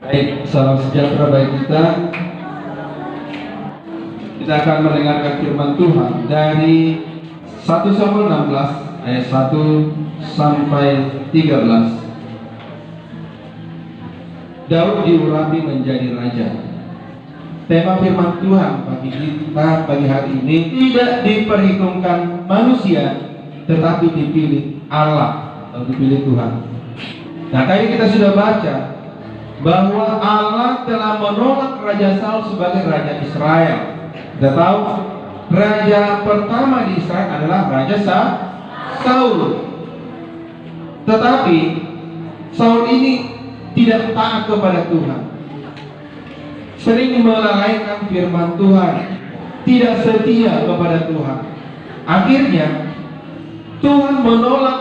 Baik, salam sejahtera bagi kita. Kita akan mendengarkan firman Tuhan dari 1 Samuel 16 ayat 1 sampai 13. Daud diurapi menjadi raja. Tema firman Tuhan bagi kita pagi hari ini, tidak diperhitungkan manusia, tetapi dipilih Allah atau dipilih Tuhan. Nah, tadi kita sudah baca bahwa Allah telah menolak Raja Saul sebagai Raja Israel. Kita tahu raja pertama di Israel adalah Raja Saul. Tetapi Saul ini tidak taat kepada Tuhan, sering melalaikan firman Tuhan, tidak setia kepada Tuhan. Akhirnya Tuhan menolak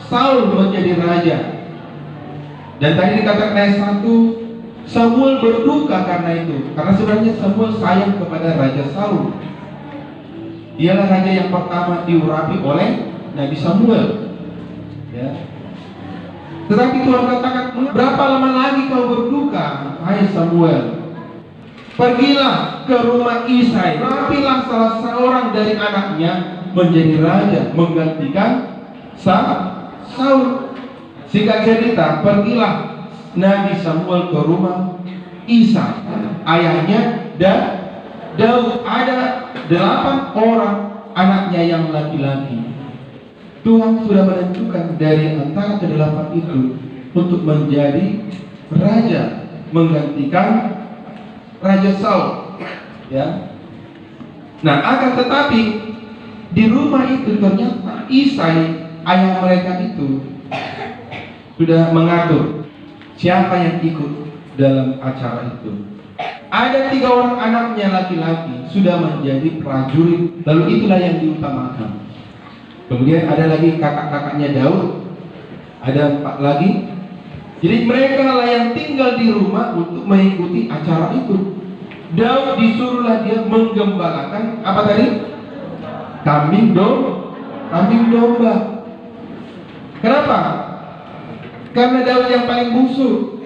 Saul menjadi raja. Dan tadi dikatakan ayat 1, Samuel berduka karena itu. Karena sebenarnya Samuel sayang kepada Raja Saul. Dialah raja yang pertama diurapi oleh Nabi Samuel, ya. Tetapi Tuhan katakan, berapa lama lagi kau berduka, hai Samuel? Pergilah ke rumah Isai, rapilah salah seorang dari anaknya menjadi raja, menggantikan Saul. Singkat cerita, pergilah Nabi Samuel ke rumah Isai, ayahnya, dan Daud. Ada 8 orang anaknya yang laki-laki. Tuhan sudah menentukan dari antara ke-8 itu untuk menjadi raja, menggantikan Raja Saul, ya. Nah, akan tetapi di rumah itu ternyata Isai, ayah mereka itu, sudah mengatur siapa yang ikut dalam acara itu. Ada 3 orang anaknya laki-laki sudah menjadi prajurit, lalu itulah yang diutamakan. Kemudian ada lagi kakak-kakaknya Daud, ada 4 lagi. Jadi mereka lah yang tinggal di rumah untuk mengikuti acara itu. Daud disuruhlah dia menggembalakan apa tadi? Kambing domba. Kenapa? Karena Daud yang paling busuk,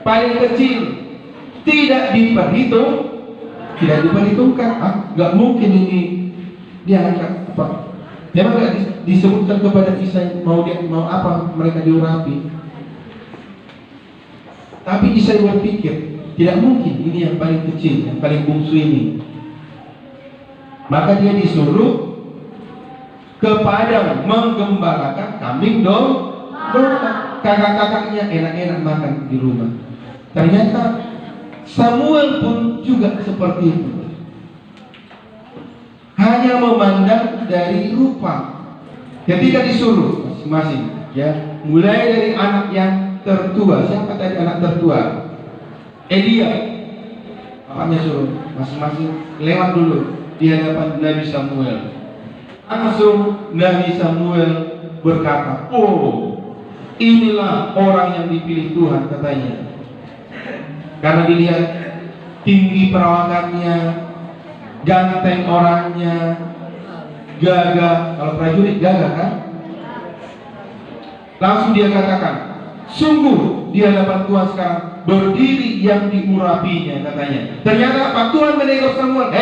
paling kecil, tidak diperhitungkan. Nggak mungkin ini dia angkat apa? Memang nggak disebutkan kepada Isai mau apa mereka diurapi. Tapi Isai berpikir, tidak mungkin ini yang paling kecil, yang paling bungsu ini. Maka dia disuruh ke padang menggembalakan kambing domba. Kakak-kakaknya enak-enak makan di rumah. Ternyata Samuel pun juga seperti itu, hanya memandang dari rupa. Ketika disuruh masing-masing, ya, mulai dari anak yang tertua. Siapa tadi anak tertua? Elia. Bapaknya suruh masing-masing lewat dulu di hadapan Nabi Samuel. Langsung Nabi Samuel berkata, oh, inilah orang yang dipilih Tuhan, katanya. Karena dilihat tinggi perawakannya, ganteng orangnya, gagah. Kalau prajurit gagah kan? Langsung dia katakan, sungguh di hadapan Tuhan sekarang berdiri yang diurapinya, katanya. Ternyata apa? Tuhan menegur Samuel,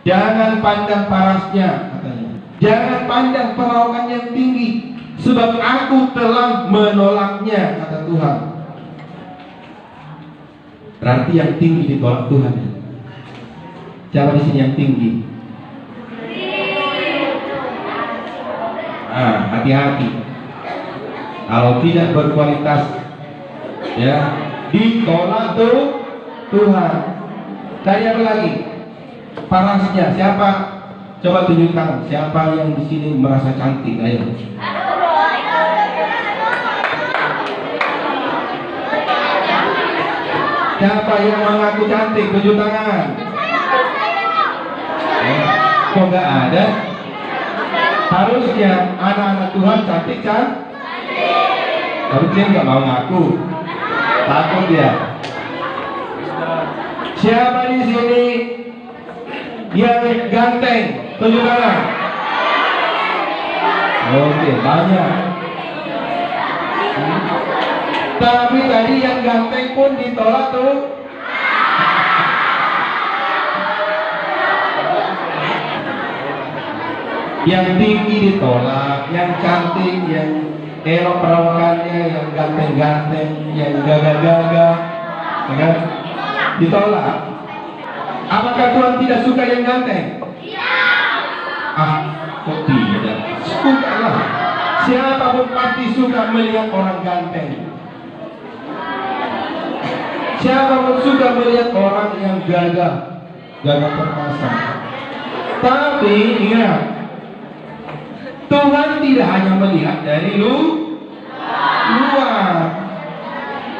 jangan pandang parasnya, katanya. Jangan pandang perawakan yang tinggi, sebab aku telah menolaknya, kata Tuhan. Berarti yang tinggi ditolak Tuhan. Siapa di sini yang tinggi? Hati-hati. Kalau tidak berkualitas, ya, ditolak tuh Tuhan. Tadi apa lagi? Parasnya siapa? Coba tunjukkan siapa yang di sini merasa cantik, ayo. Siapa yang mengaku cantik? Tunjuk tangan. Kok nggak ada? Harusnya anak-anak Tuhan cantik kan? Tapi dia nggak mau ngaku, takut dia. Siapa di sini yang ganteng? Tunjuk tangan. Oke, banyak. Tapi tadi yang ganteng pun ditolak tuh. Yang tinggi ditolak, yang cantik, yang elok perawakannya, yang ganteng-ganteng, yang gagah-gagah, ya, ditolak. Apakah Tuhan tidak suka yang ganteng? Ah, kok tidak? Suka lah. Siapapun pasti suka melihat orang ganteng. Siapapun suka melihat orang yang gagah perkasa. Tapi ingat, Tuhan tidak hanya melihat dari luar.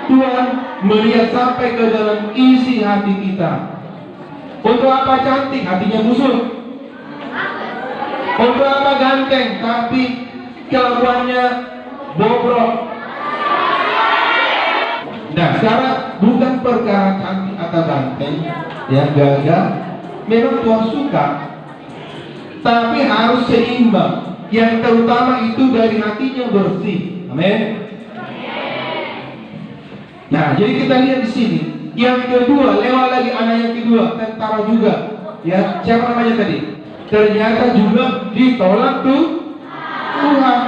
Tuhan melihat sampai ke dalam isi hati kita. Untuk apa cantik, hatinya busuk. Untuk apa ganteng, tapi kelakuannya bobrok. Nah, sekarang bukan perkara cantik atau ganteng, ya, gagah. Memang Tuhan suka, tapi harus seimbang. Yang terutama itu dari hatinya bersih. Amin. Nah, jadi kita lihat di sini. Yang kedua, lewat lagi anak yang kedua, tentara juga. Ya, siapa namanya tadi? Ternyata juga ditolak tuh Tuhan.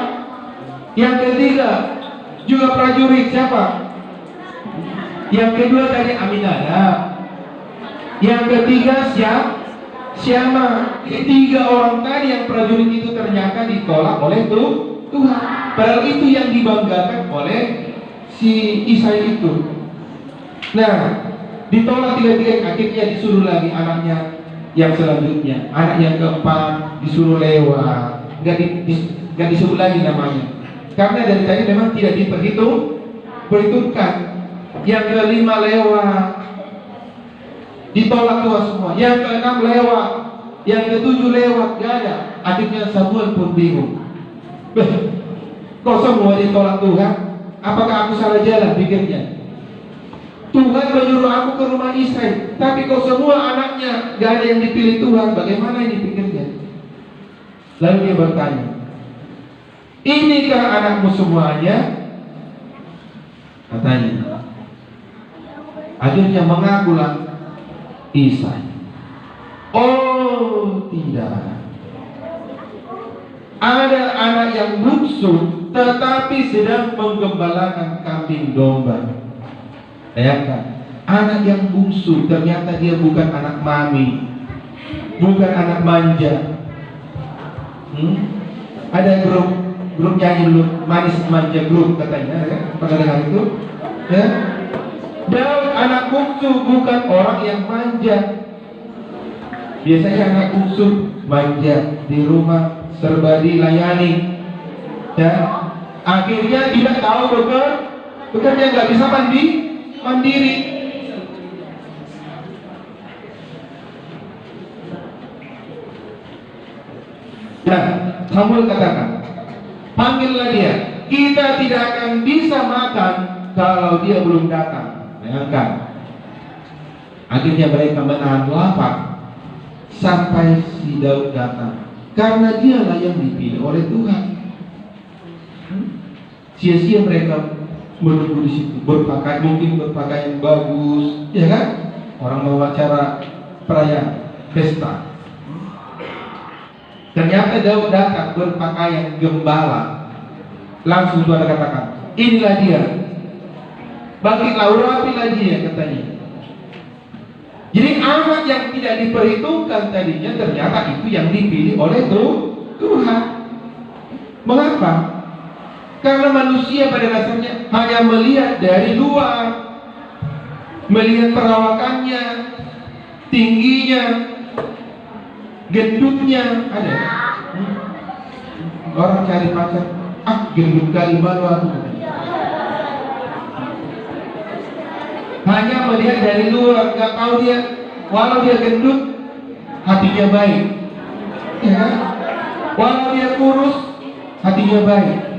Yang ketiga, juga prajurit, siapa? Yang kedua tadi Aminadab. Yang ketiga Syama. Tiga orang tadi yang prajurit itu ternyata ditolak oleh Tuhan. Padahal itu yang dibanggakan oleh si Isai itu. Nah, ditolak tiga-tiga, akhirnya disuruh lagi anaknya yang selanjutnya, anak yang keempat disuruh lewat, nggak disebut lagi namanya, karena dari tadi memang tidak diperhitungkan. Yang kelima lewat, ditolak Tuhan semua. Yang keenam lewat, yang ketujuh lewat, gak ada. Akhirnya Samuel pun bingung. Kok semua ditolak Tuhan? Apakah aku salah jalan pikirnya? Tuhan menyuruh aku ke rumah Isai, tapi kok semua anaknya gak ada yang dipilih Tuhan? Bagaimana ini pikirnya? Lalu dia bertanya, inikah anakmu semuanya? Katanya. Akhirnya mengakulah Isai. Oh tidak, ada anak yang bungsu tetapi sedang menggembalakan kambing domba. Bayangkan, anak yang bungsu ternyata dia bukan anak mami, bukan anak manja. Ada grup nyanyi dulu, manis manja grup katanya, ya? Pernah dengar itu? Ya? Daud anak bungsu bukan orang yang manja. Biasanya anak bungsu manja di rumah, serba dilayani, ya. Akhirnya tidak tahu bekerja, nggak bisa mandiri. Nah, Samuel katakan, panggillah dia. Kita tidak akan bisa makan kalau dia belum datang. Bayangkan. Akhirnya mereka menahan lapar sampai si Daud datang, karena dialah yang dipilih oleh Tuhan. Sia-sia mereka menunggu di situ, mungkin berpakaian bagus, ya kan? Orang mau acara perayaan pesta. Ternyata Daud datang berpakaian gembala. Langsung Tuhan katakan, inilah dia. Bangkitlah, urapilah dia, katanya. Jadi anak yang tidak diperhitungkan tadinya ternyata itu yang dipilih oleh Tuhan. Mengapa? Karena manusia pada dasarnya hanya melihat dari luar, melihat perawakannya, tingginya, gendutnya. Ada orang cari pacar, gendut kali malu aku. Hanya melihat dari luar, nggak tahu dia, walau dia gendut, hatinya baik, ya. Walau dia kurus, hatinya baik.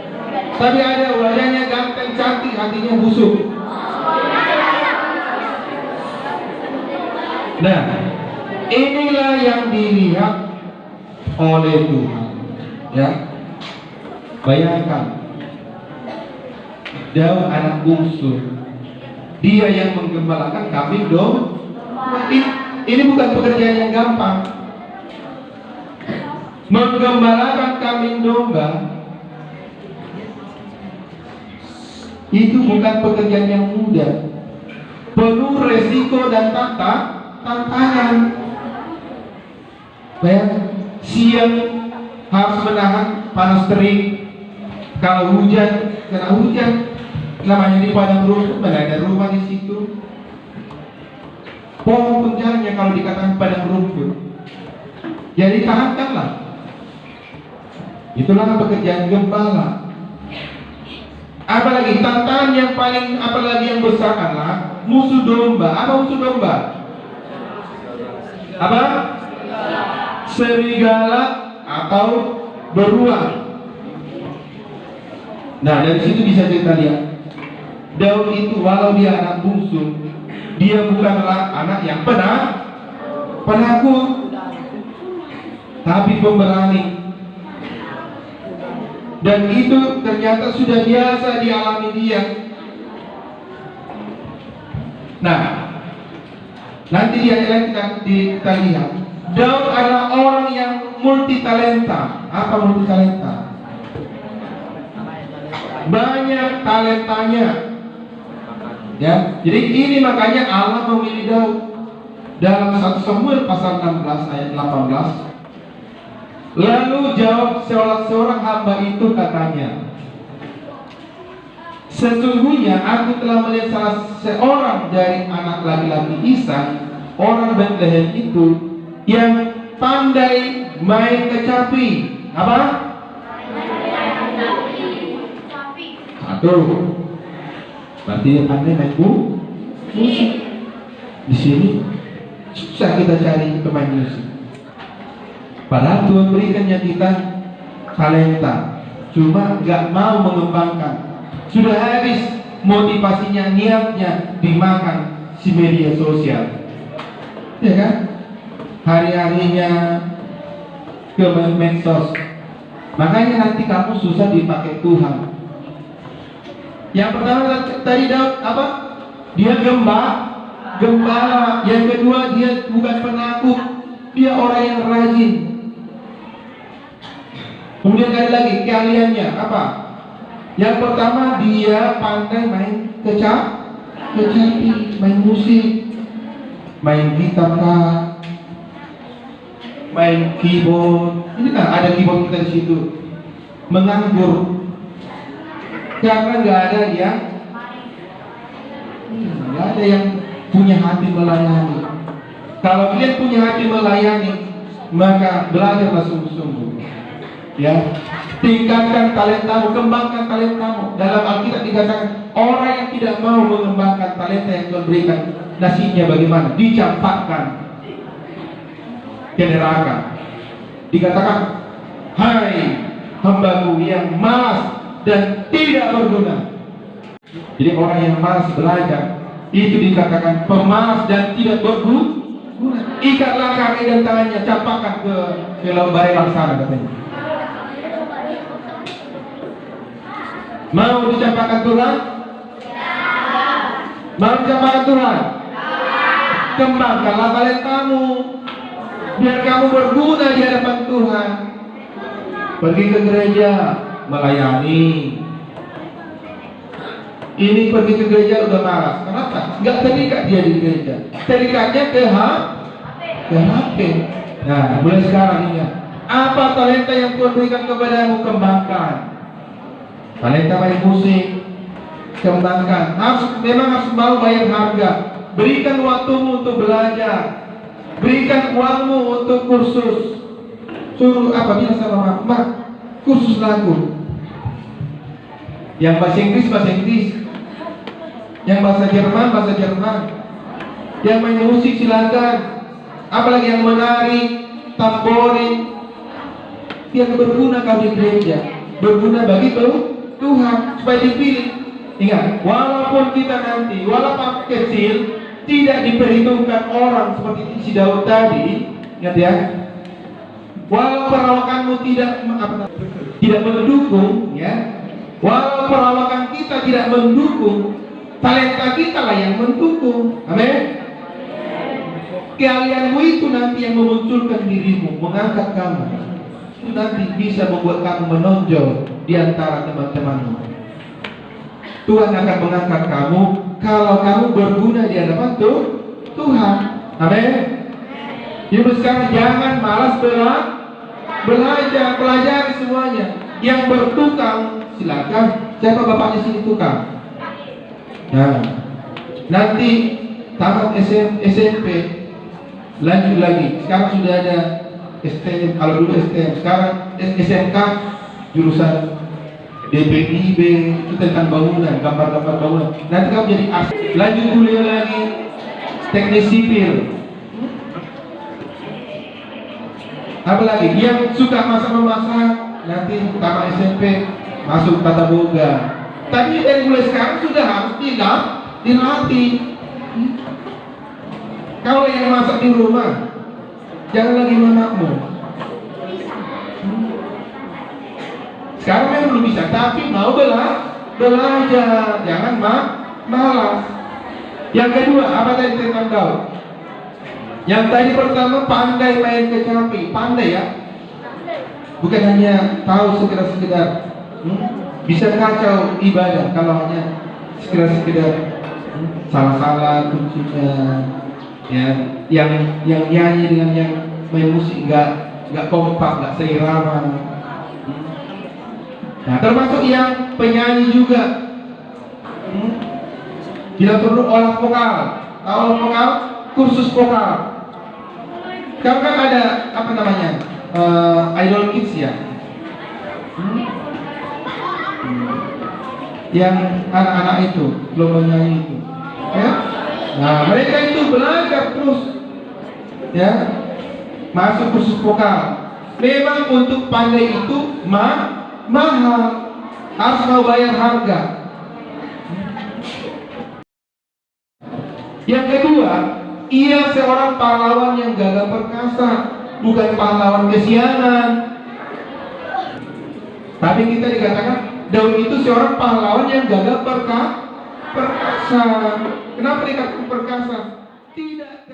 Tapi ada wajahnya ganteng, cantik, hatinya busuk. Nah, inilah yang dilihat oleh Tuhan, ya. Bayangkan, Daud anak bungsu, Dia yang menggembalakan kambing domba. Ini bukan pekerjaan yang gampang. Menggembalakan kambing domba itu bukan pekerjaan yang mudah. Penuh resiko dan tantangan. Siang harus menahan panas terik. Kalau hujan, kena hujan. Namanya di padang rumput, mana ada rumah di situ. Pohon pun jalannya kalau dikatakan padang rumput. Jadi tahankanlah. Itulah pekerjaan gembala. Apalagi tantangan yang paling, apalagi yang besar adalah musuh domba. Apa musuh domba? Apa? Serigala atau beruang. Nah, dari situ bisa kita lihat, Daud itu walau dia anak bungsu, dia bukanlah anak yang penakut, tapi pemberani. Dan itu ternyata sudah biasa dialami dia. Nah, nanti di ayat lain kita lihat, Daud adalah orang yang multi talenta. Apa multi talenta? Banyak talentanya. Ya, jadi ini makanya Allah memilih Daud. Dalam 1 Samuel pasal 16 ayat 18. Lalu jawab seorang hamba itu katanya, sesungguhnya aku telah melihat salah seorang dari anak laki-laki Isai, orang Bethlehem itu, yang pandai main kecapi. Apa? Satu. Berarti pandai main musik. Di sini susah kita cari pemain musik. Padahal Tuhan berikannya kita talenta, cuma nggak mau mengembangkan. Sudah habis motivasinya, niatnya dimakan si media sosial, ya kan? Hari-harinya ke medsos. Makanya nanti kamu susah dipakai Tuhan. Yang pertama tadi Daud apa? Dia gembala. Yang kedua dia bukan penakut, dia orang yang rajin. Kemudian ada lagi keahliannya apa? Yang pertama dia pandai main kecapi, main musik, main gitar, main keyboard. Ini kan ada keyboard kita di situ. Menganggur karena nggak ada yang punya hati melayani. Kalau kalian punya hati melayani, maka belajarlah sungguh-sungguh. Ya, tingkatkan talentamu, kembangkan talentamu. Dalam Alkitab dikatakan orang yang tidak mau mengembangkan talenta yang Tuhan berikan, nasibnya bagaimana? Dicampakkan ke neraka. Dikatakan, hai hambaku yang malas dan tidak berguna. Jadi orang yang malas belajar itu dikatakan pemalas dan tidak berguna. Ikatlah kaki dan tangannya, campakkan ke balai laksana katanya. Mau dicampakkan Tuhan? Mau dicampakkan Tuhan? Kembangkanlah talentamu biar kamu berguna di hadapan Tuhan. Pergi ke gereja, melayani. Ini pergi ke gereja udah malas. Kenapa? Nggak terikat dia di gereja. Terikatnya ke HP. Nah, mulai sekarang ini, apa talenta yang Tuhan berikan kepadamu, kembangkan. Talenta main musik, kembangkan. Memang harus mau bayar harga. Berikan waktumu untuk belajar. Berikan uangmu untuk kursus. Suruh apa, bilang sama mak, kursus lagu. Yang bahasa Inggris. Yang bahasa Jerman. Yang main musik silakan. Apalagi yang menari, tamborin. Yang berguna kau di gereja, berguna bagi Tuhan supaya dipilih. Ingat, walaupun kita nanti, walaupun kecil, tidak diperhitungkan orang seperti si Daud tadi, ingat ya. Walau perawakanmu tidak mendukung, ya. Walau perawakan kita tidak mendukung, talenta kita lah yang mendukung. Amin. Keahlianmu itu nanti yang memunculkan dirimu, mengangkat kamu. Itu nanti bisa membuat kamu menonjol di antara teman-temanmu. Tuhan akan mengangkat kamu kalau kamu berguna di hadapan Tuhan. Amin. Jadi sekarang jangan malas belajar, pelajari semuanya. Yang bertukang silakan. Siapa bapaknya sini tukang? Nah, nanti tamat SMP, lanjut lagi. Sekarang sudah ada STM, kalau dulu STM, sekarang SMK, jurusan DPIB, itu tentang bangunan, gambar-gambar bangunan. Nanti kamu jadi lanjut kuliah lagi, teknik sipil. Apa lagi? Yang suka masak-memasak, nanti tamat SMP masuk tata boga. Tapi dari mulai sekarang sudah harus dilatih. Kalau yang masak di rumah, jangan lagi memakmur. Sekarang memang belum bisa, tapi mau belajar, jangan malas. Yang kedua, apa tadi tentang Daud? Yang tadi pertama, pandai main kecapi, pandai ya. Bukan hanya tahu sekedar bisa kacau ibadah kalau hanya sekedar salah-salah kuncinya. Ya, yang nyanyi dengan yang main musik nggak kompak, nggak seirama. Nah, termasuk yang penyanyi juga. Bila perlu olah vokal, olah vokal, kursus vokal. Sekarang kan ada apa namanya idol kids ya, yang anak-anak itu lomba nyanyi itu, ya. Nah, mereka itu belajar terus, ya, masuk kursus vokal. Memang untuk pandai itu mahal, harus mau bayar harga. Yang kedua, ia seorang pahlawan yang gagah perkasa, bukan pahlawan kesiangan. Tapi kita dikatakan Daud itu seorang pahlawan yang gagah perkasa. Kenapa dikatakan perkasa? Tidak